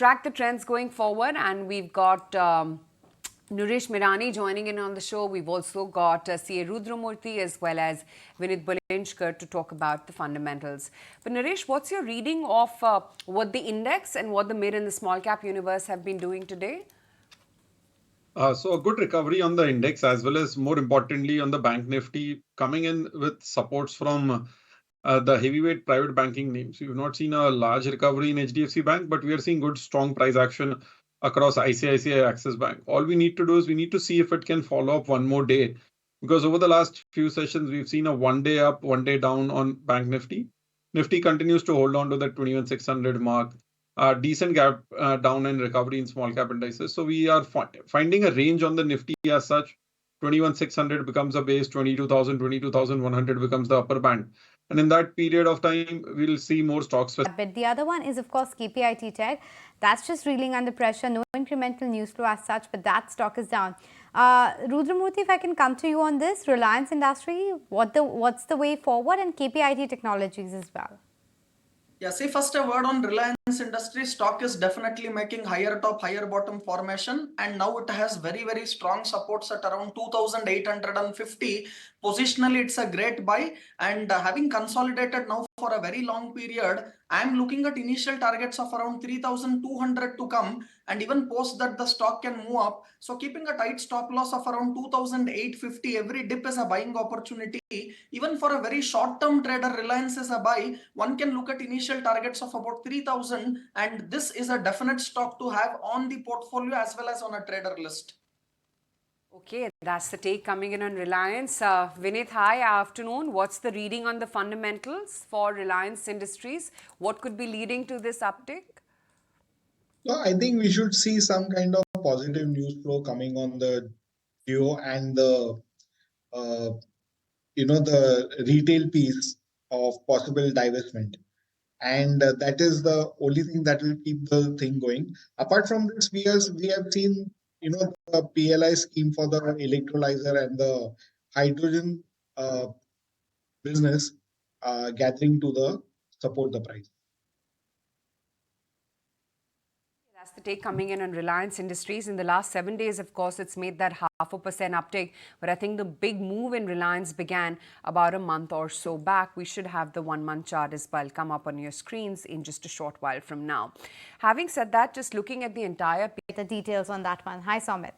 track the trends going forward, and we've got Nooresh Mirani joining in on the show. We've also got CA Rudramurthy as well as Vinit Bolinjkar to talk about the fundamentals. But Nooresh, what's your reading of what the index and what the mid and the small cap universe have been doing today? So a good recovery on the index as well as more importantly on the bank nifty coming in with supports from the heavyweight private banking names. We've not seen a large recovery in HDFC Bank, but we are seeing good strong price action across ICICI Axis Bank. All we need to do is we need to see if it can follow up one more day, because over the last few sessions we've seen a 1 day up, 1 day down on bank nifty. Nifty continues to hold on to the 21,600 mark. Decent gap down and recovery in small cap indices. So we are finding a range on the Nifty as such. 21,600 becomes a base, 22,000, 22,100 becomes the upper band. And in that period of time, we'll see more stocks. But the other one is, of course, KPIT Tech. That's just reeling under pressure. No incremental news flow as such, but that stock is down. Rudramurthy, if I can come to you on this, Reliance Industries, what's the way forward, and KPIT Technologies as well? Yeah, see, first a word on Reliance Industries. Stock is definitely making higher top, higher bottom formation, and now it has very, very strong supports at around 2,850. Positionally, it's a great buy, and having consolidated now for a very long period, I'm looking at initial targets of around 3,200 to come, and even post that the stock can move up. So keeping a tight stop loss of around 2,850, every dip is a buying opportunity. Even for a very short-term trader, Reliance is a buy. One can look at initial targets of about 3,000, and this is a definite stock to have on the portfolio as well as on a trader list. Okay, that's the take coming in on Reliance. Vinit, hi, afternoon. What's the reading on the fundamentals for Reliance Industries? What could be leading to this uptick? So I think we should see some kind of positive news flow coming on the Geo and the the retail piece of possible divestment, and that is the only thing that will keep the thing going. Apart from this, we have seen the PLI scheme for the electrolyzer and the hydrogen business gathering to the support the price. That's the take coming in on Reliance Industries. In the last 7 days, of course, it's made that 0.5% uptick. But I think the big move in Reliance began about a month or so back. We should have the 1-month chart as well come up on your screens in just a short while from now. Having said that, just looking at the entire... The details on that one. Hi, Somit.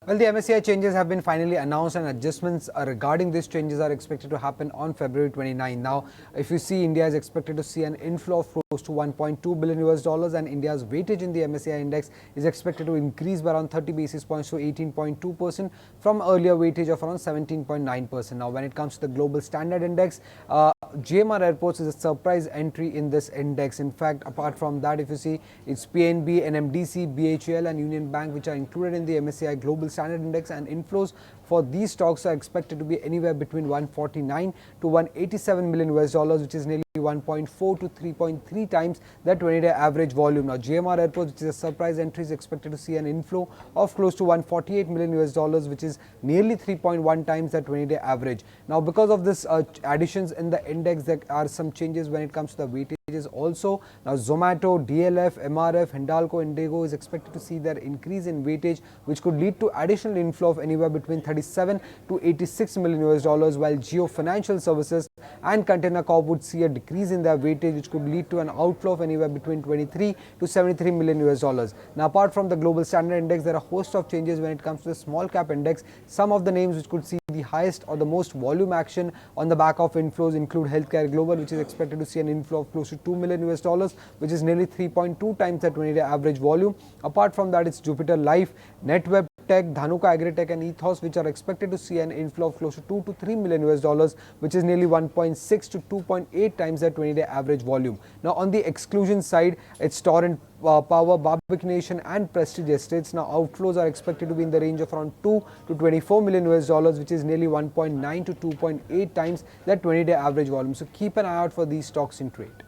Well, the MSCI changes have been finally announced, and adjustments regarding these changes are expected to happen on February 29. Now, if you see, India is expected to see an inflow of close to $1.2 billion, and India's weightage in the MSCI Index is expected to increase by around 30 basis points to 18.2% from earlier weightage of around 17.9%. Now, when it comes to the Global Standard Index, GMR Airports is a surprise entry in this index. In fact, apart from that, if you see, it's PNB, NMDC, BHEL and Union Bank which are included in the MSCI Global Standard Index, and inflows for these stocks are expected to be anywhere between 149 to 187 million US dollars, which is nearly 1.4 to 3.3 times the 20-day average volume. Now, GMR Airports, which is a surprise entry, is expected to see an inflow of close to 148 million US dollars, which is nearly 3.1 times the 20-day average. Now, because of this additions in the index, there are some changes when it comes to the weightages also. Now, Zomato, DLF, MRF, Hindalco, Indigo is expected to see their increase in weightage, which could lead to additional inflow of anywhere between 37 to 86 million US dollars, while Geo Financial Services and Container Corp would see a decrease in their weightage, which could lead to an outflow of anywhere between 23 to 73 million US dollars. Now, apart from the Global Standard Index, there are a host of changes when it comes to the small cap index. Some of the names which could see the highest or the most volume action on the back of inflows include Healthcare Global, which is expected to see an inflow of close to 2 million US dollars, which is nearly 3.2 times the 20-day average volume. Apart from that, it's Jupiter Life, NetWeb Tech, Dhanuka Agritech and Ethos, which are expected to see an inflow of close to 2 to 3 million US dollars, which is nearly 1.6 to 2.8 times the 20-day average volume. Now, on the exclusion side, it's Torrent Power, Barbic Nation and Prestige Estates. Now, outflows are expected to be in the range of around 2 to 24 million US dollars, which is nearly 1.9 to 2.8 times that 20-day average volume. So, keep an eye out for these stocks in trade.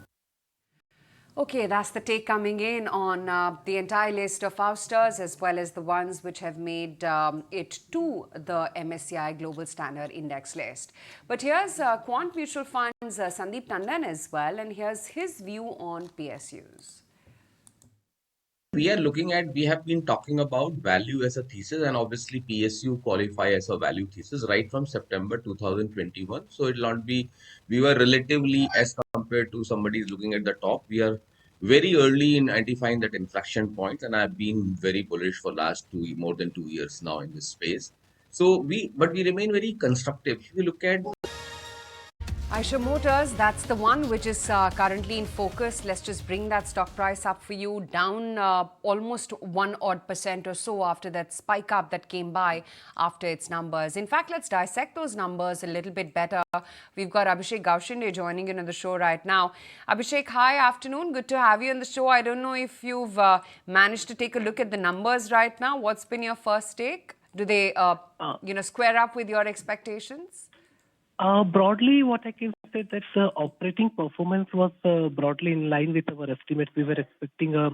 Okay, that's the take coming in on the entire list of ousters as well as the ones which have made it to the MSCI Global Standard Index list. But here's Quant Mutual Fund's Sandeep Tandon as well, and here's his view on PSUs. we are looking at, we have been talking about value as a thesis, and obviously PSU qualify as a value thesis right from September 2021. So it'll not be, we were relatively, as compared to somebody is looking at the top, we are very early in identifying that inflection point, and I've been very bullish for last more than 2 years now in this space. So but we remain very constructive. If you look at Eicher Motors, that's the one which is currently in focus. Let's just bring that stock price up for you, down almost 1% or so after that spike up that came by after its numbers. In fact, let's dissect those numbers a little bit better. We've got Abhishek Gaushinde joining in on the show right now. Abhishek, hi, afternoon. Good to have you on the show. I don't know if you've managed to take a look at the numbers right now. What's been your first take? Do they, square up with your expectations? Broadly, what I can say that operating performance was broadly in line with our estimates. We were expecting a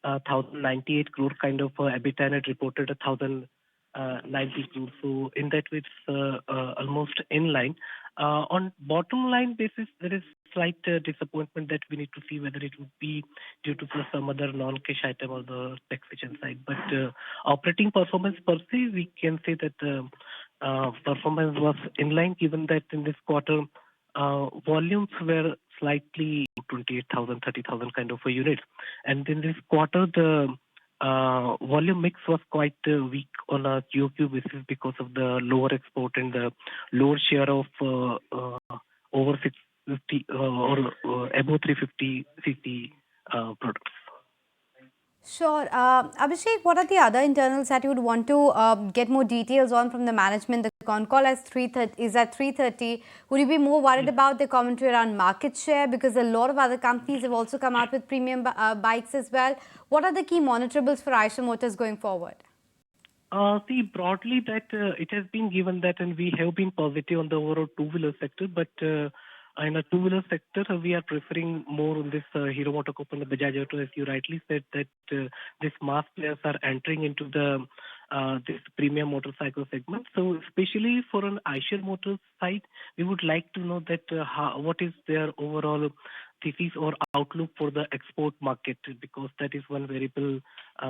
1,098 crore kind of EBITDA, and it reported 1,090 crore. So in that way, it's almost in line. On bottom line basis, there is slight disappointment that we need to see whether it would be due to some other non-cash item or the taxation side. But operating performance per se, we can say that performance was in line, given that in this quarter volumes were slightly 28,000, 30,000 kind of units. And in this quarter, the volume mix was quite weak on a QOQ basis because of the lower export and the lower share of over 650 or above 350 cc products. Sure. Abhishek, what are the other internals that you would want to get more details on from the management? The con call is at 3:30. Would you be more worried about the commentary around market share? Because a lot of other companies have also come out with premium bikes as well. What are the key monitorables for Eicher Motors going forward? See, broadly that it has been given that, and we have been positive on the overall two-wheeler sector, but in a two-wheeler sector, we are preferring more on this Hero MotoCorp and the Bajaj Auto, as you rightly said, that these mass players are entering into the this premium motorcycle segment. So, especially for an Eicher Motors side, we would like to know that what is their overall thesis or outlook for the export market, because that is one variable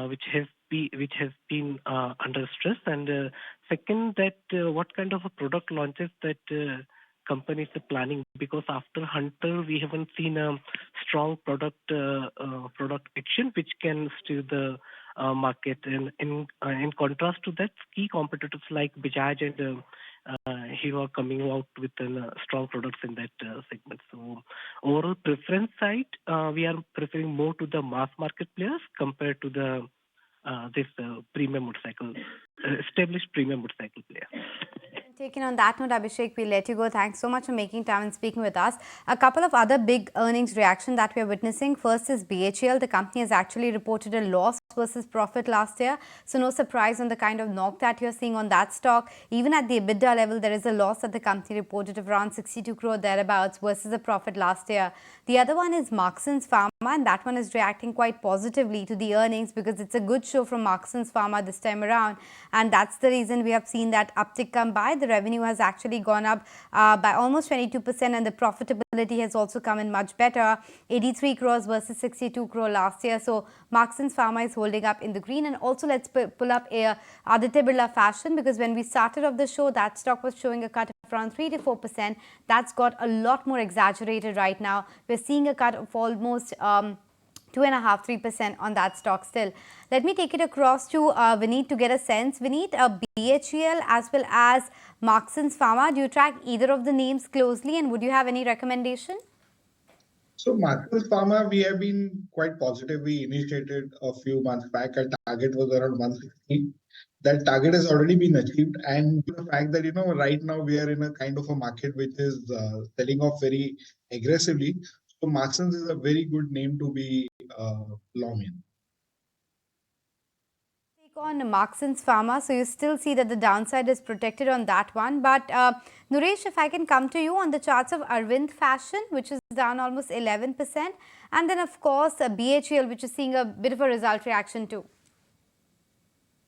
which has been under stress. And second, that what kind of a product launches that companies are planning, because after Hunter we haven't seen a strong product action which can steer the market. And in contrast to that, key competitors like Bajaj and Hero are coming out with strong products in that segment. So overall preference side, we are preferring more to the mass market players compared to the this premium motorcycle, established premium motorcycle players. Taking on that note, Abhishek, we'll let you go. Thanks so much for making time and speaking with us. A couple of other big earnings reaction that we are witnessing. First is BHEL. The company has actually reported a loss versus profit last year. So no surprise on the kind of knock that you're seeing on that stock. Even at the EBITDA level, there is a loss that the company reported of around 62 crore thereabouts versus a profit last year. The other one is Marksans Pharma, and that one is reacting quite positively to the earnings because it's a good show from Marksans Pharma this time around. And that's the reason we have seen that uptick come by. The revenue has actually gone up by almost 22%, and the profitability has also come in much better, 83 crores versus 62 crore last year. So Marksans Pharma is holding up in the green. And also let's pull up Aditya Birla Fashion, because when we started off the show, that stock was showing a cut of around 3 to 4%. That's got a lot more exaggerated right now. We're seeing a cut of almost 2.5–3% on that stock still. Let me take it across to Vinit to get a sense. Vinit, BHEL as well as Marksans Pharma, do you track either of the names closely, and would you have any recommendation? So Marksans Pharma, we have been quite positive. We initiated a few months back. Our target was around 160. That target has already been achieved, and the fact that right now we are in a kind of a market which is selling off very aggressively. So Marksans is a very good name to be long in. Take on Marksans Pharma, so you still see that the downside is protected on that one. But Nooresh, if I can come to you on the charts of Arvind Fashion, which is down almost 11%, and then of course BHEL, which is seeing a bit of a result reaction too.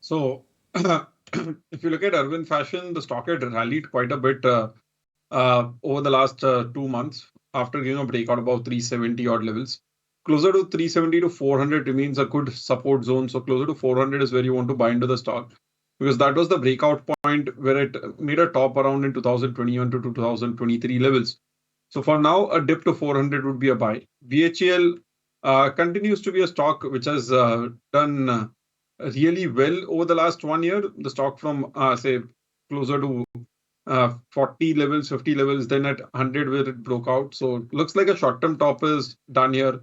So if you look at Arvind Fashion, the stock had rallied quite a bit over the last 2 months after giving a breakout about 370 odd levels. closer to 370 to 400 remains a good support zone. So closer to 400 is where you want to buy into the stock, because that was the breakout point where it made a top around in 2021 to 2023 levels. So for now, a dip to 400 would be a buy. BHEL continues to be a stock which has done really well over the last 1 year. The stock from say closer to 40 levels, 50 levels, then at 100 where it broke out. So looks like a short-term top is done here.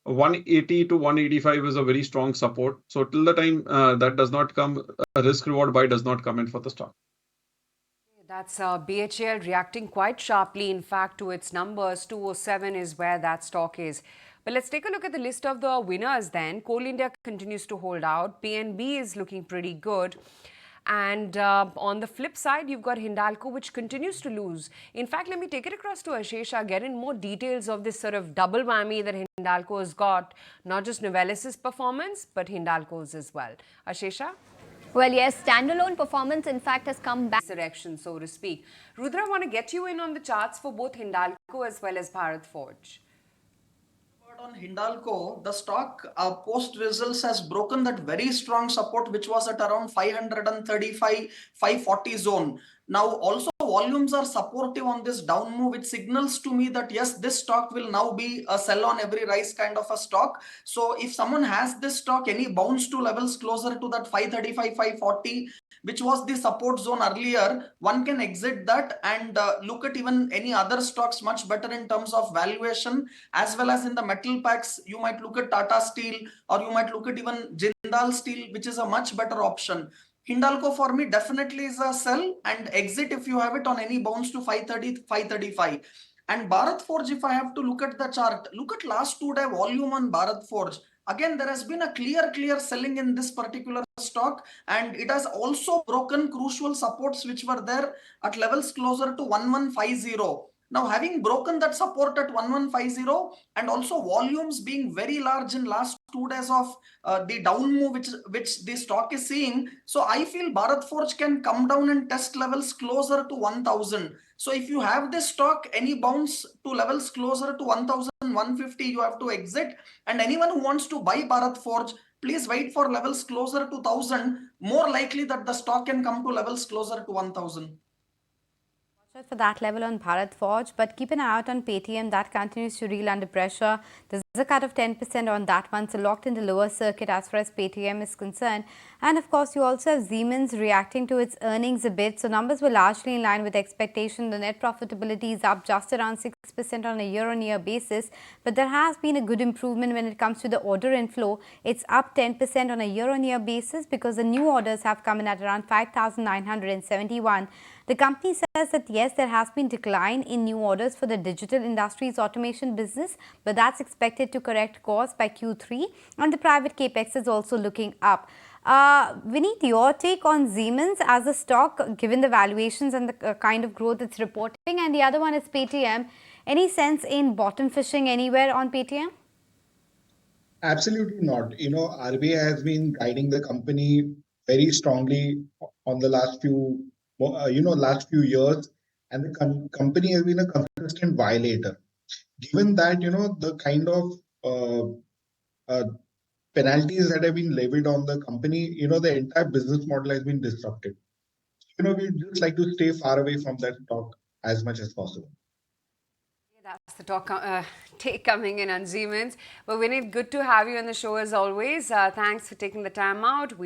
180 to 185 is a very strong support. So till the time that does not come, a risk reward buy does not come in for the stock. That's BHL reacting quite sharply, in fact, to its numbers. 207 is where that stock is. But let's take a look at the list of the winners then. Coal India continues to hold out. PNB is looking pretty good. And on the flip side, you've got Hindalco, which continues to lose. In fact, let me take it across to Ashesha, get in more details of this sort of double whammy that Hindalco has got. Not just Novelis' performance, but Hindalco's as well. Ashesha? Well, yes, standalone performance, in fact, has come back. Direction, so to speak. Rudra, I want to get you in on the charts for both Hindalco as well as Bharat Forge. On Hindalco, the stock post results has broken that very strong support which was at around 535, 540 zone. Now also volumes are supportive on this down move, which signals to me that yes, this stock will now be a sell on every rise kind of a stock. So if someone has this stock, any bounce to levels closer to that 535, 540, which was the support zone earlier, one can exit that and look at even any other stocks much better in terms of valuation, as well as in the metal packs. You might look at Tata Steel, or you might look at even Jindal Steel, which is a much better option. Hindalco for me definitely is a sell and exit if you have it on any bounce to 530, 535. And Bharat Forge, if I have to look at the chart, look at last 2-day volume on Bharat Forge. Again, there has been a clear selling in this particular stock, and it has also broken crucial supports which were there at levels closer to 1150. Now, having broken that support at 1150 and also volumes being very large in last 2 days of the down move which the stock is seeing, so I feel Bharat Forge can come down and test levels closer to 1000. So if you have this stock, any bounce to levels closer to 1150, you have to exit. And anyone who wants to buy Bharat Forge, please wait for levels closer to 1000. More likely that the stock can come to levels closer to 1000. For that level on Bharat Forge, but keep an eye out on Paytm. That continues to reel under pressure. There's a cut of 10% on that one, so locked in the lower circuit as far as Paytm is concerned. And of course, you also have Siemens reacting to its earnings a bit. So numbers were largely in line with expectation. The net profitability is up just around 6% on a year-on-year basis, but there has been a good improvement when it comes to the order inflow. It's up 10% on a year-on-year basis because the new orders have come in at around 5,971. The company says that yes, there has been decline in new orders for the digital industries automation business, but that's expected to correct course by Q3, and the private capex is also looking up. Vinit, your take on Siemens as a stock, given the valuations and the kind of growth it's reporting, and the other one is Paytm. Any sense in bottom fishing anywhere on Paytm? Absolutely not. RBI has been guiding the company very strongly on the last few years, and the company has been a consistent violator. Given that, the kind of penalties that have been levied on the company, the entire business model has been disrupted. We just like to stay far away from that stock as much as possible. That's the take coming in on Siemens. But Vinit, good to have you on the show as always. Thanks for taking the time out.